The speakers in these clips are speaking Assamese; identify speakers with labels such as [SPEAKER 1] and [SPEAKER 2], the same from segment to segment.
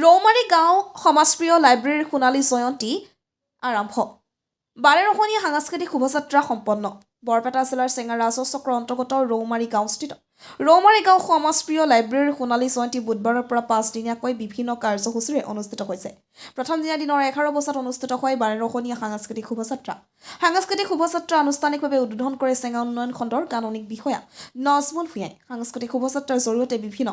[SPEAKER 1] ৰৌমাৰী গাঁও সমাজপ্ৰিয় লাইব্ৰেৰীৰ সোণালী জয়ন্তী আৰম্ভ। 12ৰখনীয়া সাংস্কৃতিক শোভাযাত্ৰা সম্পন্ন। বৰপেটা জিলাৰ চেঙা ৰাজহ চক্ৰৰ অন্তৰ্গত ৰৌমাৰী গাঁওস্থিত ৰৌমাৰী গাঁও সমাজপ্ৰিয় লাইব্ৰেৰীৰ সোণালী জয়ন্তী বুধবাৰৰ পৰা 5 দিনীয়াকৈ বিভিন্ন কাৰ্যসূচীৰে অনুষ্ঠিত হৈছে। প্ৰথম দিনৰ 11 বজাত অনুষ্ঠিত হয় 12ৰখনীয়া সাংস্কৃতিক শোভাযাত্ৰা। সাংস্কৃতিক শোভাযাত্ৰা আনুষ্ঠানিকভাৱে উদ্বোধন কৰে চেঙা উন্নয়ন খণ্ডৰ কাননিক বিষয়া নজমুল ভূঞাই। সাংস্কৃতিক শোভাযাত্ৰাৰ জৰিয়তে বিভিন্ন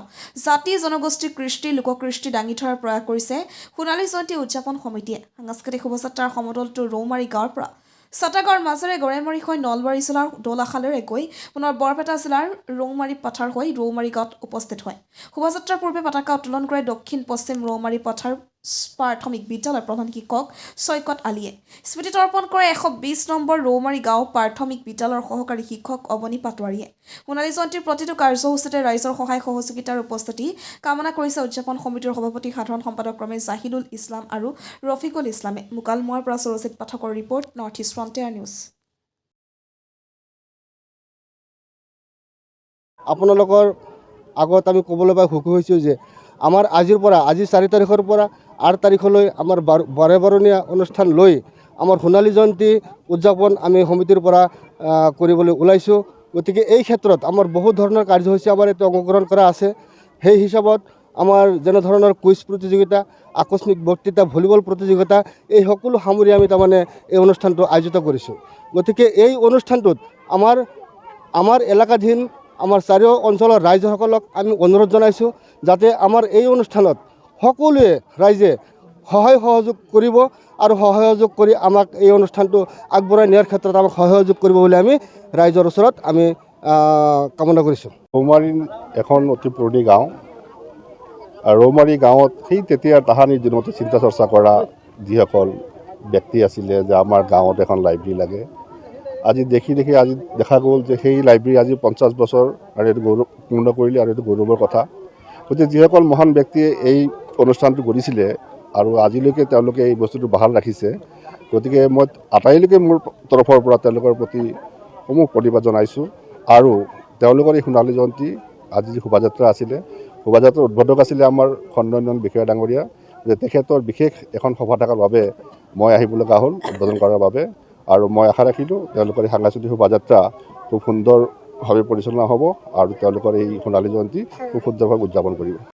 [SPEAKER 1] জাতি জনগোষ্ঠীৰ কৃষ্টি লোককৃষ্টি দাঙি ধৰাৰ প্ৰয়াস কৰিছে সোণালী জয়ন্তী উদযাপন সমিতিয়ে। সাংস্কৃতিক শোভাযাত্ৰাৰ সমদলটো ৰৌমাৰী গাঁৱৰ পৰা ছাটাগাঁৱৰ মাজেৰে গড়েমাৰী হৈ নলবাৰী জিলাৰ দৌলাশালেৰে গৈ পুনৰ বৰপেটা জিলাৰ ৰৌমাৰী পথাৰ হৈ ৰৌমাৰী গাঁৱত উপস্থিত হয়। শোভাযাত্ৰাৰ পূৰ্বে পতাকা উত্তোলন কৰে দক্ষিণ পশ্চিম ৰৌমাৰী পথাৰ প্ৰাথমিক বিদ্যালয়ৰ প্ৰধান শিক্ষক চৈকত আলীয়ে। স্মৃতি তৰ্পণ কৰে 120 নম্বৰ ৰৌমাৰী গাঁও প্ৰাথমিক বিদ্যালয়ৰ সহকাৰী শিক্ষক অৱনী পাটোৱাৰীয়ে। সোণালী জয়ন্তীৰ প্ৰতিটো কাৰ্যসূচীতে ৰাইজৰ সহায় সহযোগিতাৰ উপস্থিতি কামনা কৰিছে উদযাপন সমিতিৰ সভাপতি সাধাৰণ সম্পাদক ক্ৰমে জাহিদুল ইছলাম আৰু ৰফিকুল ইছলামে। মুকালমুৱাৰ পৰা সুৰজিত পাঠকৰ report, north east frontier news.
[SPEAKER 2] আপোনালোকৰ আগত আমি ক'বলৈ পাই সুখী হৈছোঁ যে আমাৰ আজি 4 তাৰিখৰ পৰা 8 তাৰিখলৈ আমাৰ 12 অনুষ্ঠান লৈ আমাৰ সোণালী জয়ন্তী উদযাপন আমি সমিতিৰ পৰা কৰিবলৈ ওলাইছোঁ। গতিকে এই ক্ষেত্ৰত আমাৰ বহুত ধৰণৰ কাৰ্যসূচী আমাৰ ইয়াতে অংশগ্ৰহণ কৰা আছে। সেই হিচাপত আমাৰ যেনেধৰণৰ কুইজ প্ৰতিযোগিতা, আকস্মিক বক্তৃতা, ভলীবল প্ৰতিযোগিতা, এই সকলো সামৰি আমি তাৰমানে এই অনুষ্ঠানটো আয়োজিত কৰিছোঁ। গতিকে এই অনুষ্ঠানটোত আমাৰ এলেকাধীন আমাৰ চাৰিও অঞ্চলৰ ৰাইজসকলক আমি অনুৰোধ জনাইছোঁ যাতে আমাৰ এই অনুষ্ঠানত সকলোৱে ৰাইজে সহায় সহযোগ কৰিব আৰু সহযোগ কৰি আমাক এই অনুষ্ঠানটো আগবঢ়াই নিয়াৰ ক্ষেত্ৰত আমাক সহযোগ কৰিব বুলি আমি ৰাইজৰ ওচৰত আমি কামনা কৰিছোঁ।
[SPEAKER 3] ৰৌমাৰী এখন অতি পুৰণি গাঁও। ৰৌমাৰী গাঁৱত সেই তেতিয়া তাহানিৰ দিনতে চিন্তা চৰ্চা কৰা যিসকল ব্যক্তি আছিলে যে আমাৰ গাঁৱত এখন লাইব্ৰেৰী লাগে। আজি দেখি আজি দেখা গ'ল যে সেই লাইব্ৰেৰী আজি 50 বছৰ আৰু এইটো গৌৰৱ পূৰ্ণ কৰিলে আৰু এইটো গৌৰৱৰ কথা। গতিকে যিসকল মহান ব্যক্তিয়ে এই অনুষ্ঠানটো কৰিছিলে আৰু আজিলৈকে তেওঁলোকে এই বস্তুটো বাহাল ৰাখিছে, গতিকে মই আটাইলৈকে মোৰ তৰফৰ পৰা তেওঁলোকৰ প্ৰতি সমূহ প্ৰতিবাদ জনাইছোঁ। আৰু তেওঁলোকৰ এই সোণালী জয়ন্তী আজি যি শোভাযাত্ৰা আছিলে, শোভাযাত্ৰাৰ উদ্বোধক আছিলে আমাৰ খণ্ড উন্নয়ন বিষয়া ডাঙৰীয়া, যে তেখেতৰ বিশেষ এখন সভা থকাৰ বাবে মই আহিব লগা হ'ল উদ্বোধন কৰাৰ বাবে। আৰু মই আশা ৰাখিলোঁ তেওঁলোকৰ এই সাংস্কৃতিক শোভাযাত্ৰা খুব সুন্দৰভাৱে পৰিচালনা হ'ব আৰু তেওঁলোকৰ এই সোণালী জয়ন্তী খুব সুন্দৰভাৱে উদযাপন কৰিব।